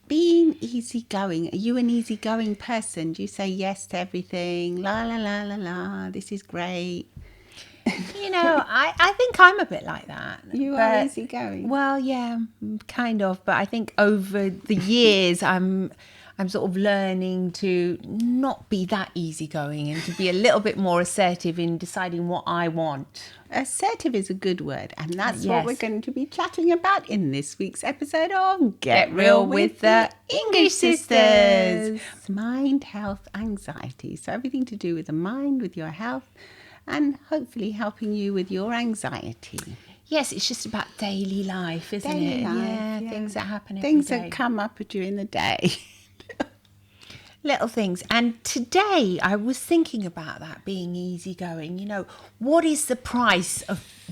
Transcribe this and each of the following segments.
being easygoing. Are you an easygoing person? Do you say yes to everything? La la la la la. This is great. I think I'm a bit like that. You are But, easygoing. well, yeah, kind of. But I think over the years, I'm sort of learning to not be that easygoing and to be a little bit more assertive in deciding what I want. Assertive is a good word, and that's what we're Yes. going to be chatting about in this week's episode of Get Real with the English Sisters. Mind, health, anxiety. So everything to do with the mind, with your health, and hopefully helping you with your anxiety. Yes, it's just about daily life, isn't Daily it? life, Yeah, things that happen every things day. that come up during the day. Little things. And today I was thinking about that, being easygoing. What is the price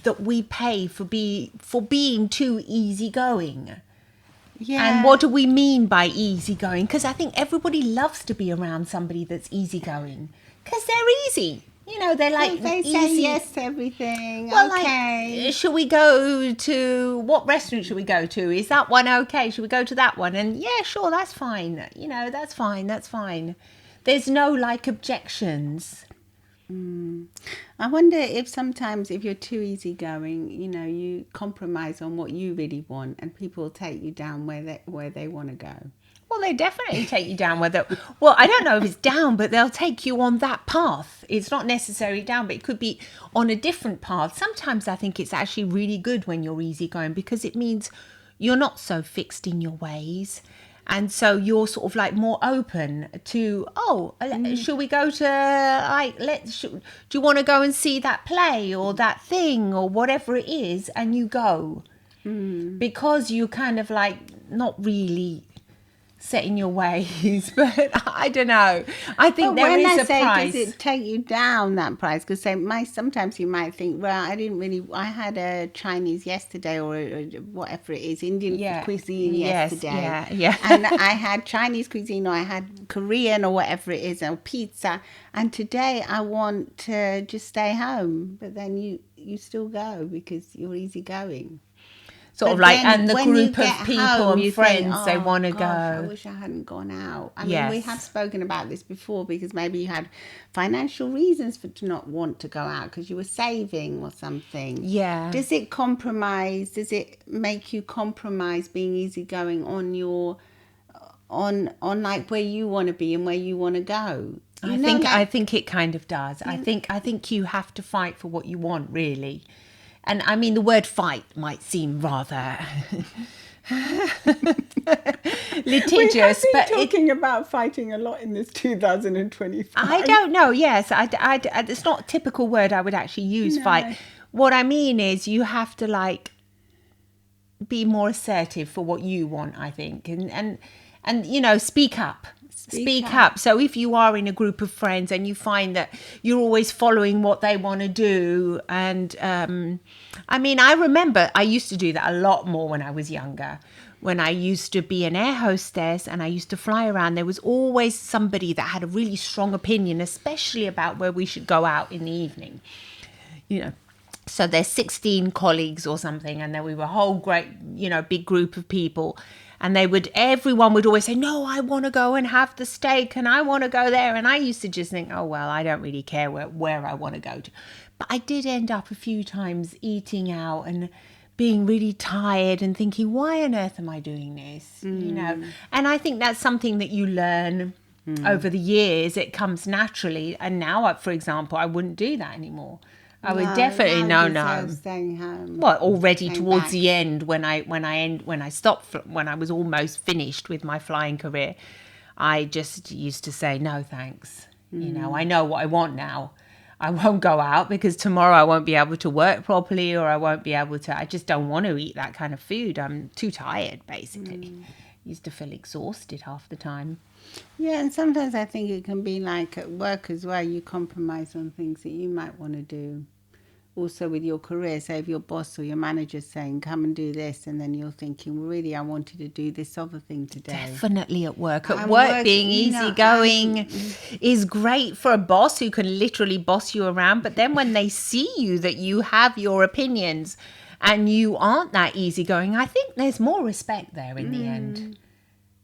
that we pay for being too easygoing? Yeah. And what do we mean by easygoing? Because I think everybody loves to be around somebody that's easygoing because they're easy. They're like they easy. say yes to everything. Well, okay. should we go to what restaurant should we go to? Is that one okay? Should we go to that one? And yeah, sure, that's fine. That's fine. That's fine. There's no objections. I wonder if sometimes if you're too easygoing, you compromise on what you really want, and people take you down where they want to go. Well, they definitely take you down well, I don't know if it's down, but they'll take you on that path. It's not necessarily down, but it could be on a different path. Sometimes I think it's actually really good when you're easygoing because it means you're not so fixed in your ways. And so you're sort of more open to, should we go to, do you want to go and see that play or that thing or whatever it is? And you go. Because you kind of not really set in your ways, but I don't know. I think there is a price. Does it take you down that price? Because sometimes you might think, well, I had a Chinese yesterday or whatever it is, Indian cuisine yesterday. Yeah. And I had Chinese cuisine or I had Korean or whatever it is, or pizza. And today I want to just stay home. But then you still go because you're easygoing. And the group of people home, and friends, think, they want to go. I wish I hadn't gone out. I mean, we have spoken about this before because maybe you had financial reasons to not want to go out because you were saving or something. Yeah. Does it compromise? Does it make you compromise being easygoing on your, on where you want to be and where you want to go? I think it kind of does. I think you have to fight for what you want, really. And I mean, the word fight might seem rather litigious, but talking about fighting a lot in this 2025. I don't know. Yes, it's not a typical word I would actually use. No. Fight. What I mean is, you have to be more assertive for what you want. I think, and speak up. Speak up. So if you are in a group of friends and you find that you're always following what they want to do, and I mean, I remember I used to do that a lot more when I was younger. When I used to be an air hostess and I used to fly around, there was always somebody that had a really strong opinion, especially about where we should go out in the evening. So there's 16 colleagues or something, and then we were a whole great, big group of people. And everyone would always say, no, I want to go and have the steak and I want to go there. And I used to just think, oh, well, I don't really care where I want to go to. But I did end up a few times eating out and being really tired and thinking, why on earth am I doing this? And I think that's something that you learn over the years. It comes naturally. And now, for example, I wouldn't do that anymore. I would definitely no. Staying home. Well, already towards the end, when I stopped, when I was almost finished with my flying career, I just used to say no, thanks. I know what I want now. I won't go out because tomorrow I won't be able to work properly, or I won't be able to. I just don't want to eat that kind of food. I'm too tired, basically. Used to feel exhausted half the time. Yeah, and sometimes I think it can be like at work as well. You compromise on things that you might want to do. Also with your career, say if your boss or your manager's saying, come and do this, and then you're thinking, well, really, I wanted to do this other thing today. Definitely at work. At work, being easygoing is great for a boss who can literally boss you around. But then when they see you, that you have your opinions and you aren't that easygoing, I think there's more respect there in the end.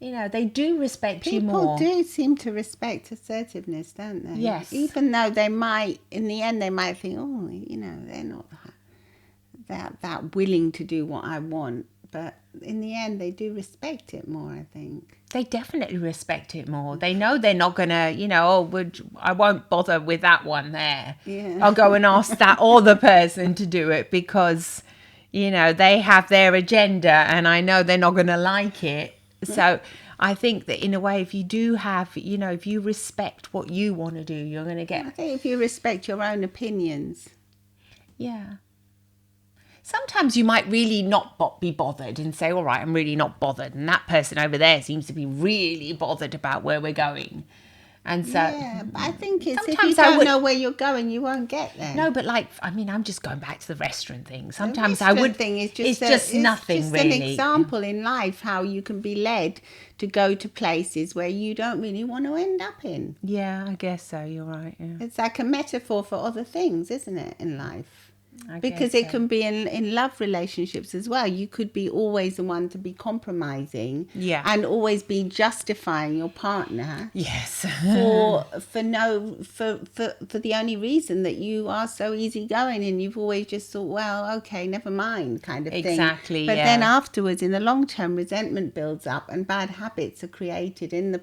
You know, they do respect you People more. do seem to respect assertiveness, don't they? Yes. Even though they might, in the end, they might think, oh, they're not that willing to do what I want. But in the end, they do respect it more, I think. They definitely respect it more. They know they're not going to, I won't bother with that one there. Yeah. I'll go and ask that other person to do it because, they have their agenda and I know they're not going to like it. So I think that in a way, if you do have, if you respect what you want to do, you're going to get... I think if you respect your own opinions. Yeah. Sometimes you might really not be bothered and say, all right, I'm really not bothered. And that person over there seems to be really bothered about where we're going. And so... Yeah, but I think it's if sometimes you don't know where you're going, you won't get there. No, but I'm just going back to the restaurant thing. Sometimes the thing is just it's just nothing it's really. An example in life how you can be led to go to places where you don't really want to end up in. Yeah, I guess so. You're right. Yeah. It's like a metaphor for other things, isn't it, in life? Because it can be in love relationships as well. You could be always the one to be compromising, and always be justifying your partner, yes, for the only reason that you are so easygoing and you've always just thought, well, okay, never mind, kind of thing. Exactly. But then afterwards, in the long term, resentment builds up and bad habits are created in the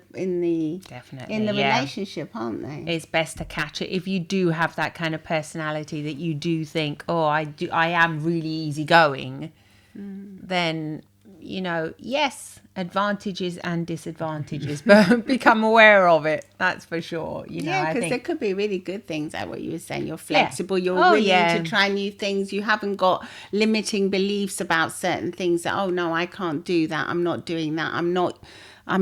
relationship, aren't they? It's best to catch it if you do have that kind of personality that you do think, oh, I am really easygoing, then, yes, advantages and disadvantages, but become aware of it. That's for sure. Because there could be really good things, like what you were saying. You're flexible, you're willing to try new things. You haven't got limiting beliefs about certain things that, oh, no, I can't do that. I'm not doing that. I'm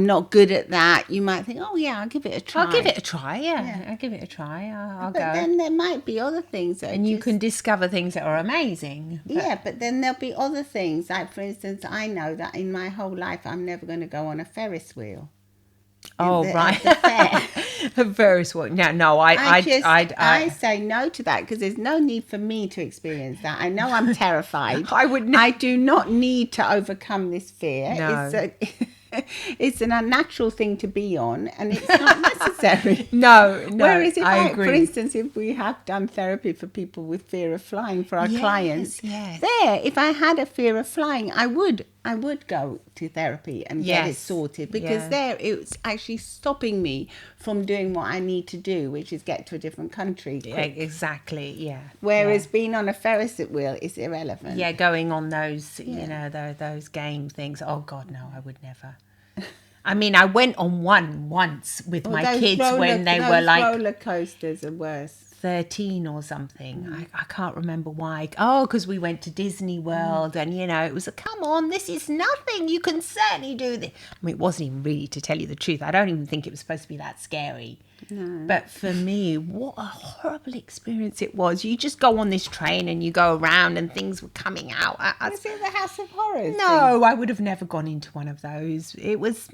not good at that. You might think, oh, yeah, I'll give it a try. I'll give it a try, yeah. I'll give it a try. I'll go. But then there might be other things. And you can discover things that are amazing. But then there'll be other things. Like, for instance, I know that in my whole life, I'm never going to go on a Ferris wheel. Right. At the fair. A Ferris wheel. No, I say no to that because there's no need for me to experience that. I know I'm terrified. I do not need to overcome this fear. No. It's an unnatural thing to be on, and it's not necessary. No. Whereas I agree. For instance, if we have done therapy for people with fear of flying for our clients, if I had a fear of flying, I would go to therapy and get it sorted, because it's actually stopping me from doing what I need to do, which is get to a different country quick. Yeah, exactly. Yeah. Whereas being on a Ferris wheel is irrelevant. Yeah, going on those, those game things. Oh God, no, I would never. I mean, I went on one once with my kids when they were like... roller coasters are worse. 13 or something. I can't remember why. Oh, because we went to Disney World and, it was come on, this is nothing. You can certainly do this. I mean, it wasn't even really, to tell you the truth. I don't even think it was supposed to be that scary. No. But for me, what a horrible experience it was. You just go on this train and you go around and things were coming out. Was it the House of Horrors? No, I would have never gone into one of those. It was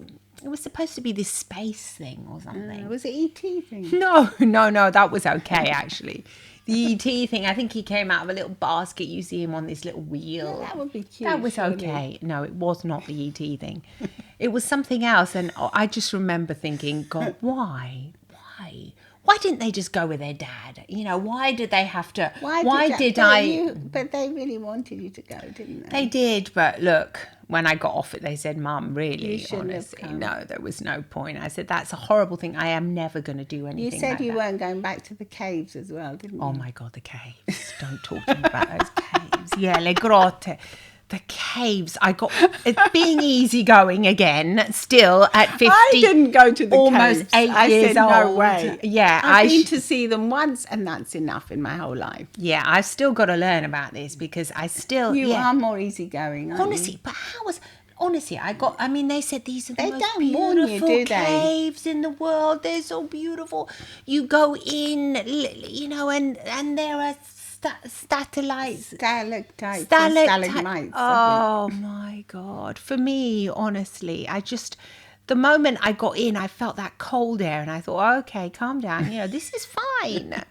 supposed to be this space thing or something. Was it E.T. thing? No, that was okay actually. The E.T. thing, I think he came out of a little basket. You see him on this little wheel. Yeah, that would be cute. That was okay. No, it was not the E.T. thing. It was something else. And I just remember thinking, God, why? Why didn't they just go with their dad? Why did they have to? But they really wanted you to go, didn't they? They did, but look, when I got off it, they said, Mum, really, honestly, no, there was no point. I said, that's a horrible thing. I am never going to do anything. You said like you that. weren't going back to the caves as well, didn't you? Oh my God, the caves. Don't talk to me about those caves. Yeah, le grotte. The caves. I got being easygoing again. Still at 50. I didn't go to the almost caves. 8 years said, old. No way. Yeah, I've been to see them once, and that's enough in my whole life. Yeah, I've still got to learn about this because I still. You are more easygoing, aren't honestly, you? But how was? Honestly, they said these are the most don't warn you, beautiful do they? caves in the world. They're so beautiful. You go in, and there are stalagmites. Oh my God. For me, honestly, the moment I got in, I felt that cold air and I thought, okay, calm down. This is fine.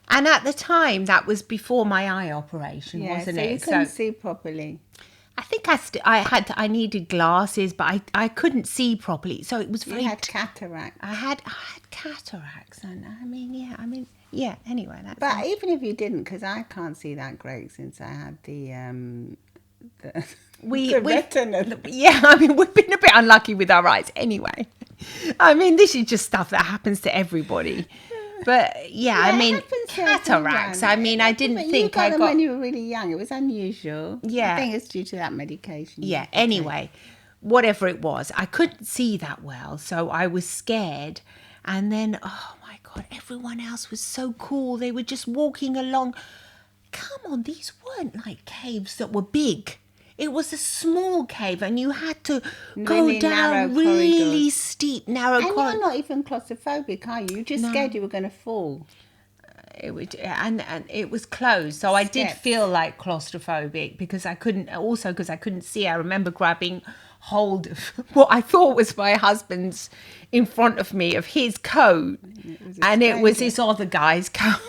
And at the time, that was before my eye operation, wasn't so it? you couldn't see properly. I think I needed glasses, but I couldn't see properly, so it was very. You had cataracts. I had cataracts, and yeah. Anyway, that's. But even if you didn't, because I can't see that great since I had the retina. Yeah, I mean, we've been a bit unlucky with our eyes anyway. I mean, this is just stuff that happens to everybody. But yeah, I mean, cataracts. I mean, I didn't think I got them when you were really young. It was unusual. Yeah, I think it's due to that medication. Yeah. Anyway, whatever it was, I couldn't see that well, so I was scared. And then, oh my God, everyone else was so cool. They were just walking along. Come on, these weren't like caves that were big. It was a small cave, and you had to go down really steep, narrow corridors. And you're not even claustrophobic, are you? You're just scared you were going to fall. It would, and it was closed, so I did feel like claustrophobic because I couldn't see. I remember grabbing hold of what I thought was my husband's in front of me of his coat, and it was this other guy's coat.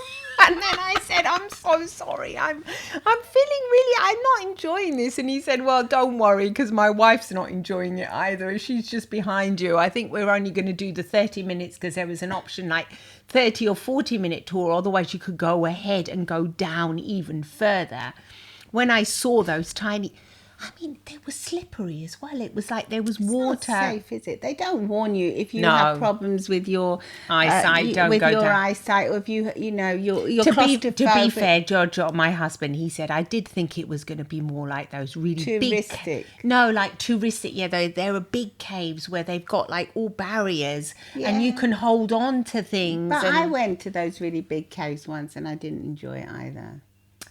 And then I said, I'm so sorry. I'm not enjoying this. And he said, well, don't worry, because my wife's not enjoying it either. She's just behind you. I think we're only going to do the 30 minutes because there was an option like 30 or 40-minute tour. Otherwise, you could go ahead and go down even further. When I saw those tiny... I mean, they were slippery as well. It was like there was water. It's not safe, is it? They don't warn you if you have problems with your eyesight. Eyesight, or if you're claustrophobic. To be fair, Jojo, my husband, he said I did think it was going to be more like those really touristic. Big. No, like touristic. Yeah, there are big caves where they've got like all barriers, and you can hold on to things. But I went to those really big caves once, and I didn't enjoy it either.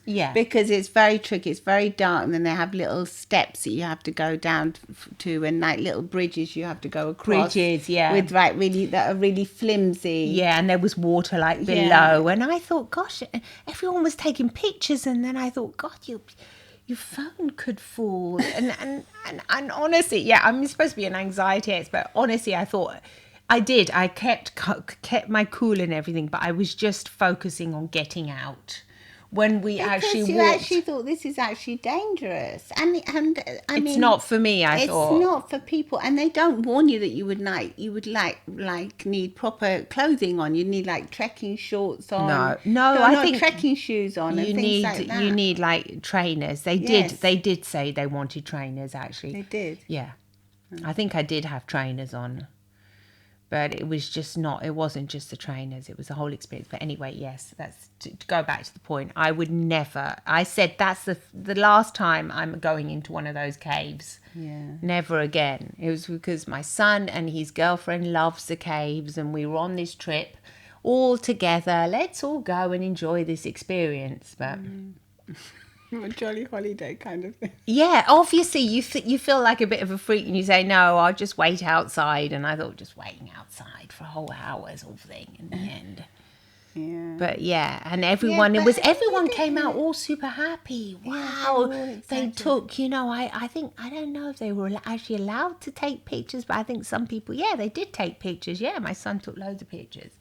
Yeah, because it's very tricky. It's very dark, and then they have little steps that you have to go down to, and like little bridges you have to go across. Bridges, yeah, with that are really flimsy. Yeah, and there was water like below, and I thought, gosh, everyone was taking pictures, and then I thought, God, your phone could fall, and honestly, yeah, I'm supposed to be an anxiety expert. Honestly, I thought. I did. I kept my cool and everything, but I was just focusing on getting out. When we you actually thought this is actually dangerous, and I mean it's not for me. I thought it's not for people, and they don't warn you that you would need proper clothing on. You need like trekking shorts on. No, I think trekking shoes on. You need like trainers. They did say they wanted trainers. Actually, they did. Yeah, I think I did have trainers on. But it wasn't just the trainers, it was the whole experience. But anyway, yes, that's to go back to the point. I would never, I said that's the last time I'm going into one of those caves. Yeah. Never again. It was because my son and his girlfriend loves the caves, and we were on this trip all together. Let's all go and enjoy this experience. But... A jolly holiday kind of thing. Yeah, obviously you feel like a bit of a freak, and you say, no, I'll just wait outside. And I thought just waiting outside for a whole hour's all thing in the end. Yeah. But yeah, and everyone came out all super happy. Wow. They took, I think, I don't know if they were actually allowed to take pictures, but I think some people, they did take pictures. Yeah, my son took loads of pictures.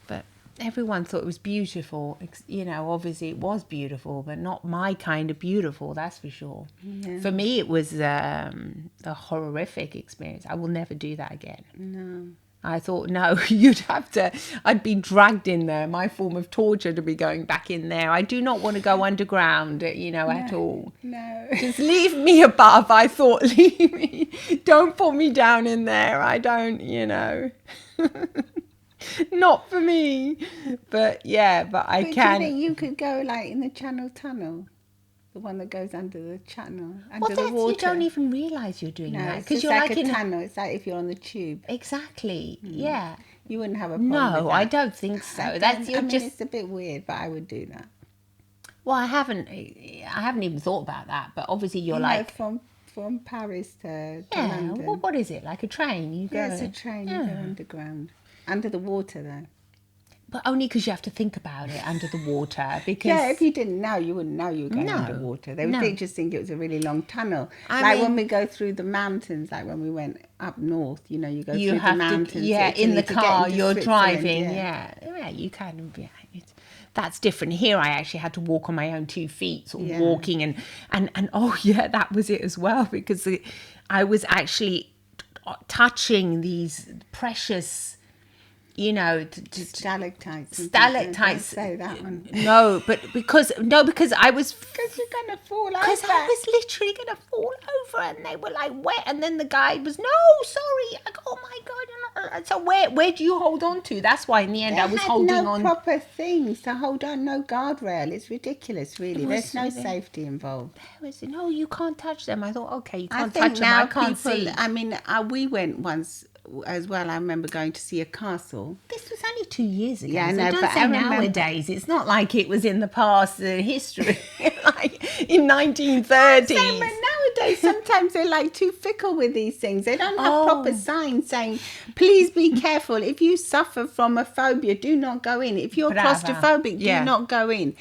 But everyone thought it was beautiful. Obviously it was beautiful, but not my kind of beautiful, that's for sure. Yeah. For me, it was a horrific experience. I will never do that again. No. I thought, no, I'd be dragged in there, my form of torture to be going back in there. I do not want to go underground, at all. No. Just leave me above. I thought, leave me. Don't put me down in there. I don't, Not for me. But I can. Do you think you could go like in the Channel Tunnel? The one that goes under the channel, under the water. You don't even realise you're doing that. Because you're like a tunnel. It's like if you're on the tube. Exactly. Yeah. You wouldn't have a problem with that. I don't think so. It's a bit weird, but I would do that. Well, I haven't even thought about that. But obviously you're from Paris to London. Yeah. Well, what is it? Like a train? It's a train. You go underground. Under the water, though. But only because you have to think about it under the water. Because if you didn't know, you wouldn't know you were going underwater. They would just think it was a really long tunnel. When we go through the mountains, like when we went up north, you go through the mountains. In the car, you're driving. Yeah, you can. Yeah. that's different. Here I actually had to walk on my own 2 feet, sort of Yeah. walking and oh yeah, that was it as well, because I was actually touching these precious, you know, Stalactites. stalactites. Don't say that one. No, because I was, Because you're going to fall because over. I was literally going to fall over, and they were like wet, and then the guide was, no, sorry. I go, oh my God, you're not. So where do you hold on to? That's why in the end I was holding no on. proper things to hold on, no guardrail. It's ridiculous, really. was There's no really- safety involved. I was, no, you can't touch them. I thought, okay, you I can't think touch them. now I can't people, see. I mean, we went once as well. I remember going to see a castle. This was only 2 years ago. Yeah, so no, don't but say I remember- nowadays. It's not like it was in the past history, like in 1930s. Same, but nowadays sometimes they're like too fickle with these things. They don't have proper signs saying, please be careful. If you suffer from a phobia, do not go in. If you're Brava. claustrophobic, Yeah. do not go in.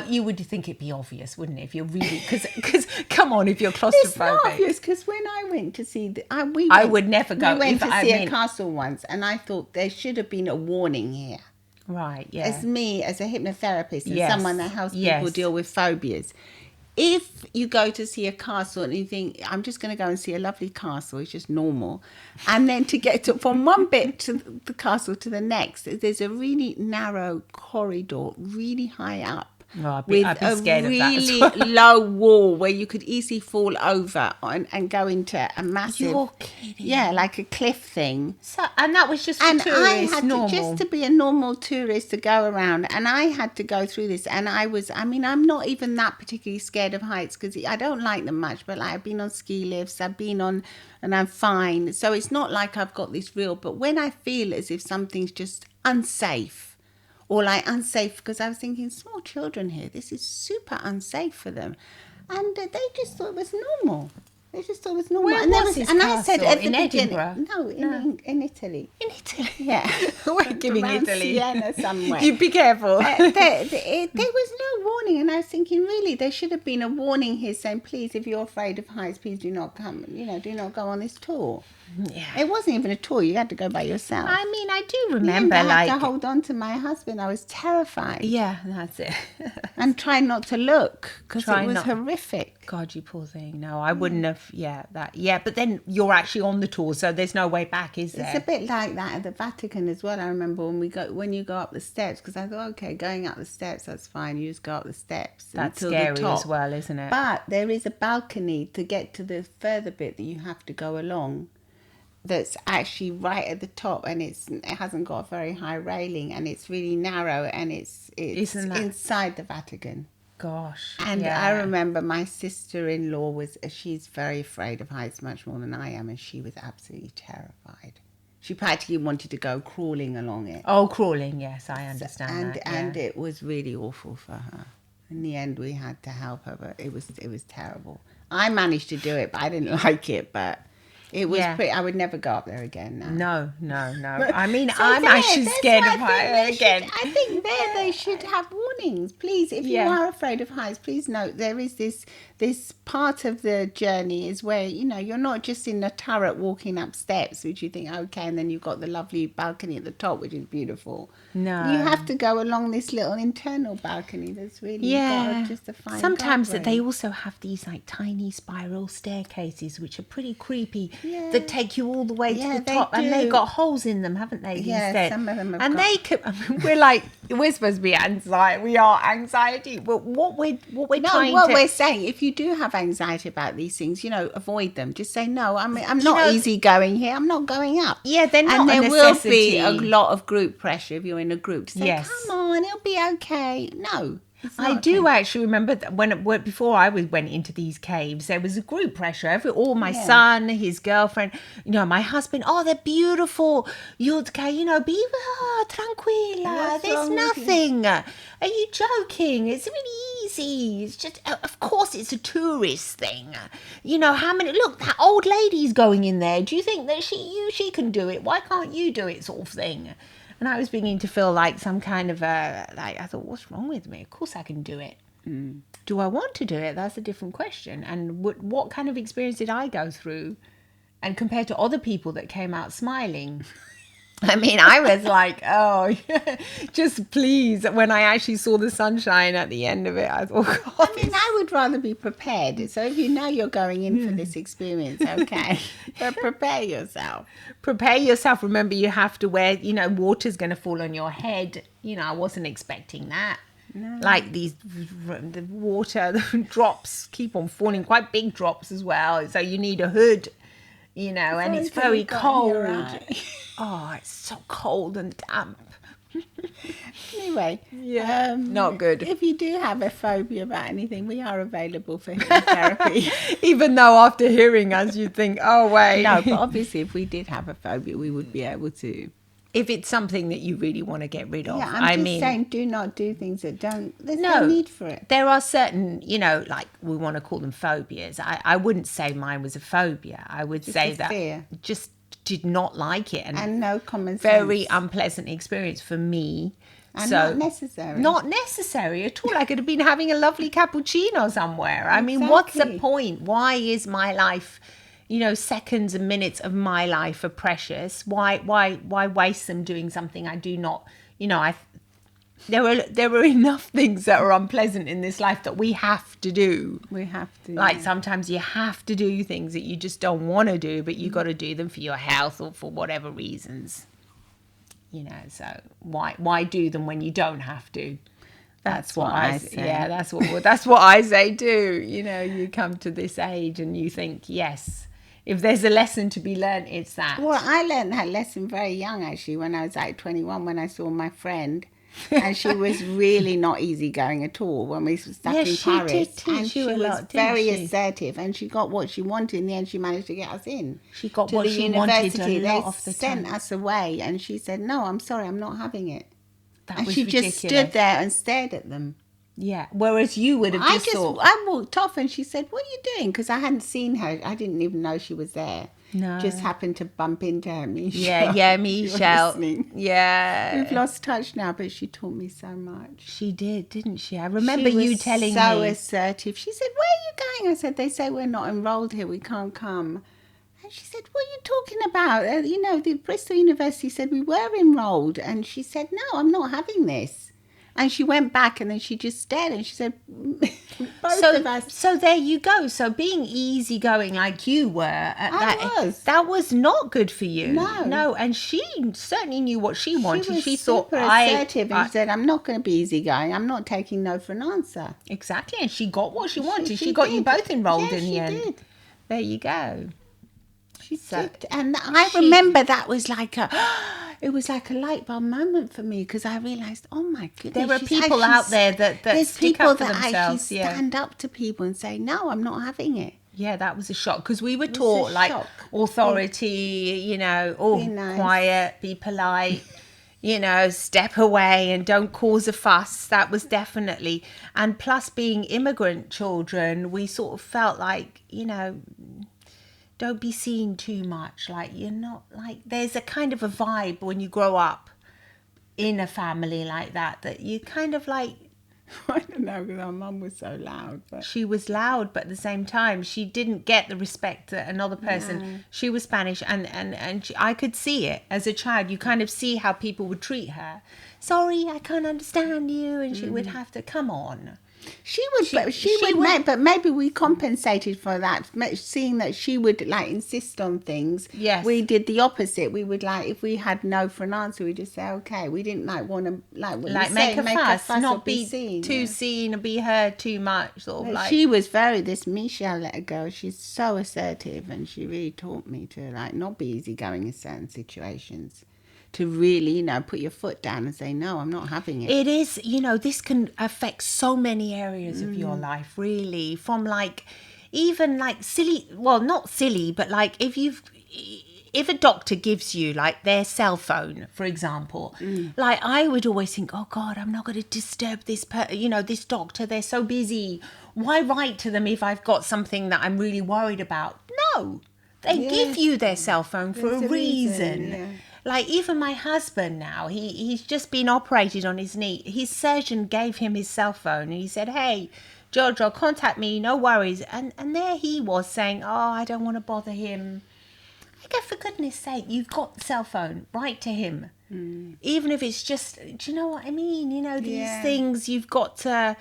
You would think it'd be obvious, wouldn't it? If you're really, because come on, if you're It's claustrophobic. not obvious because when I went to see, I would never go We went if to I see a mean- castle once, and I thought there should have been a warning here. Right, yeah. As me, as a hypnotherapist and Yes, someone that helps people yes. deal with phobias, if you go to see a castle and you think, I'm just going to go and see a lovely castle, it's just normal, and then to get from one bit to the castle to the next, there's a really narrow corridor, really high up. Oh, I'd with be a scared of that as really well. low wall where you could easily fall over and go into a massive, You're kidding. yeah, like a cliff thing. So, and that was just for And I tourists, had normal. to, just to be a normal tourist to go around, and I had to go through this. And I'm not even that particularly scared of heights because I don't like them much. But like I've been on ski lifts, I've been on, and I'm fine. So it's not like I've got this real. But when I feel as if something's just unsafe, or like unsafe, because I was thinking small children here, this is super unsafe for them, and they just thought it was normal. They just thought it was normal. Where and was this I said castle? at the In beginning, Edinburgh? no, in Italy. In Italy. Yeah. We're giving Around Italy. Siena somewhere. You be careful. There was no warning, and I was thinking, really, there should have been a warning here saying, please, if you're afraid of heights, please do not come, do not go on this tour. Yeah. It wasn't even a tour, you had to go by yourself. I mean, I do And remember, I had like, to hold on to my husband. I was terrified. yeah, that's it. And try not to look, because Try it was not- horrific. God, you poor thing. No, I wouldn't have. Yeah, but then you're actually on the tour, so there's no way back, is there? It's a bit like that at the Vatican as well. I remember when you go up the steps, because I thought, okay, going up the steps, that's fine. You just go up the steps. That's until scary the top. as well, isn't it? But there is a balcony to get to the further bit that you have to go along. That's actually right at the top, and it hasn't got a very high railing, and it's really narrow, and it's Isn't that- inside the Vatican. Gosh. And yeah. I remember my sister-in-law she's very afraid of heights much more than I am, and she was absolutely terrified. She practically wanted to go crawling along it. Oh, crawling. Yes, I understand that. And yeah. it was really awful for her. In the end, we had to help her, but it was terrible. I managed to do it, but I didn't like it. But it was Yeah. pretty. I would never go up there again now. No. I mean, So I'm there, actually that's scared why of I think heights they again. I think they should have warnings. Please, if you Yeah. are afraid of heights, please note there is this part of the journey is where you're not just in a turret walking up steps, which you think okay, and then you've got the lovely balcony at the top, which is beautiful. No. You have to go along this little internal balcony. That's really Yeah. just a fine. Sometimes guardrail. they also have these like tiny spiral staircases, which are pretty creepy, Yeah. that take you all the way Yeah, to the they top, and they do. got holes in them, haven't they? Yeah, instead? some of them have and got- they could. I mean, we're supposed to be anxiety. We are anxiety, but what we're No, trying what to. we're saying, if you do have anxiety about these things, avoid them. Just say, no, I'm not know- easygoing here. I'm not going up. Yeah, they're not And a there will be necessity. a lot of group pressure if you're in a group to say, Yes. come on, it'll be okay. No. it's I not do okay. actually remember that before I went into these caves, there was a group pressure. My Yeah. son, his girlfriend, my husband. Oh, they're beautiful. Yudka, be tranquila. What's There's wrong with you? nothing. Are you joking? It's really easy. It's just, of course, it's a tourist thing. How many? Look, that old lady's going in there. Do you think that she can do it? Why can't you do it? Sort of thing. And I was beginning to feel like some kind of I thought, what's wrong with me? Of course I can do it. Do I want to do it? That's a different question. And what kind of experience did I go through? And compared to other people that came out smiling. I mean, I was like, oh, just please. When I actually saw the sunshine at the end of it, I thought, God, I mean, I would rather be prepared. So if you know you're going in for this experience, okay, but prepare yourself. prepare yourself. Remember, you have to wear, water's going to fall on your head. I wasn't expecting that. No. Like the water the drops keep on falling, quite big drops as well. So you need a hood, and it's very cold. Oh, it's so cold and damp. Anyway, not good. If you do have a phobia about anything, we are available for hypnotherapy. Even though after hearing us, you think, oh, wait. No, but obviously if we did have a phobia, we would be able to. If it's something that you really want to get rid of. Yeah, I'm just saying, do not do things that don't, there's no need for it. There are certain, like we want to call them phobias. I wouldn't say mine was a phobia. I would say that fear. Just did not like it. And no common sense. Very unpleasant experience for me. And not necessary. Not necessary at all. I could have been having a lovely cappuccino somewhere. I mean, what's the point? Why is my life, seconds and minutes of my life are precious? Why waste them doing something I do not, there are enough things that are unpleasant in this life that we have to do. We have to. Like sometimes you have to do things that you just don't want to do, but you got to do them for your health or for whatever reasons. So why do them when you don't have to? That's what I say. Yeah, that's what I say too. You come to this age and you think, yes, if there's a lesson to be learned, it's that. Well, I learned that lesson very young, actually, when I was like 21, when I saw my friend. And she was really not easygoing at all when we were stuck in Paris. And she was very assertive, and she got what she wanted. In the end, she managed to get us in. She got what she wanted a lot of the time. They sent us away, and she said, "No, I'm sorry, I'm not having it." And she just stood there and stared at them. Yeah, whereas you would have just thought... I walked off and she said, "What are you doing?" Because I hadn't seen her. I didn't even know she was there. No. Just happened to bump into her, Michelle. Yeah, Michelle. Yeah. We've lost touch now, but she taught me so much. She did, didn't she? I remember you telling me. So assertive. She said, "Where are you going?" I said, "They say we're not enrolled here. We can't come." And she said, "What are you talking about? The Bristol University said we were enrolled." And she said, "No, I'm not having this." And she went back and then she just stared and she said, both of us. So there you go. So being easygoing like you were that was not good for you. No. And she certainly knew what she wanted. She thought assertive and she said, "I'm not going to be easygoing. I'm not taking no for an answer." Exactly. And she got what she wanted. She got you both enrolled in the end. Did. There you go. She did. And I remember that was like it was like a light bulb moment for me because I realised, oh my goodness. There are people out there that stick up for themselves. There's people that actually stand up to people and say, "No, I'm not having it." Yeah, that was a shock because we were taught like authority, nice. Quiet, be polite, step away and don't cause a fuss. That was definitely. And plus being immigrant children, we sort of felt like, don't be seen too much. Like you're not like there's a kind of a vibe when you grow up in a family like that you kind of like. I don't know because our mum was so loud. But... She was loud, but at the same time, she didn't get the respect that another person. No. She was Spanish, and I could see it as a child. You kind of see how people would treat her. "Sorry, I can't understand you," and she would have to come on. She would, but maybe we compensated for that, seeing that she would like insist on things. Yes, we did the opposite. We would like if we had no for an answer, we just say okay. We didn't want to make a fuss, not be seen, too seen or be heard too much. Sort of like she was this Michelle let her go. She's so assertive, and she really taught me to like not be easygoing in certain situations. To really, put your foot down and say, "No, I'm not having it." It is, this can affect so many areas of your life, really. From like, even like silly, well, not silly, but like if a doctor gives you like their cell phone, for example, like I would always think, "Oh God, I'm not going to disturb this, this doctor. They're so busy. Why write to them if I've got something that I'm really worried about?" No, they give you their cell phone for a reason. Yeah. Like even my husband now, he's just been operated on his knee. His surgeon gave him his cell phone and he said, "Hey, Jojo, contact me, no worries." And there he was saying, "Oh, I don't want to bother him." I for goodness sake, you've got the cell phone, write to him. Even if it's just, do you know what I mean? You know, these things you've got to,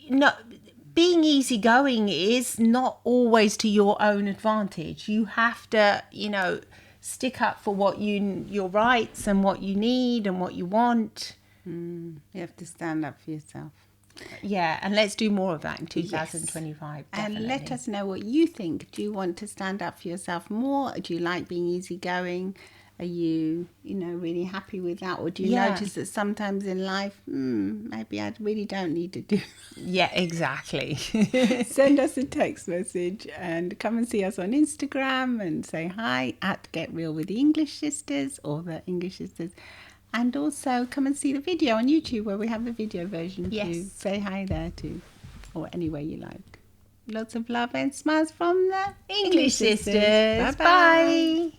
being easygoing is not always to your own advantage. You have to, stick up for what your rights and what you need and what you want. You have to stand up for yourself. Yeah, and let's do more of that in 2025. Definitely. And let us know what you think. Do you want to stand up for yourself more? Do you like being easygoing? Are you, really happy with that? Or do you notice that sometimes in life, maybe I really don't need to do Yeah, exactly. Send us a text message and come and see us on Instagram and say hi at Get Real with the English Sisters or the English Sisters. And also come and see the video on YouTube where we have the video version too. Say hi there too, or any way you like. Lots of love and smiles from the English Sisters. Bye-bye.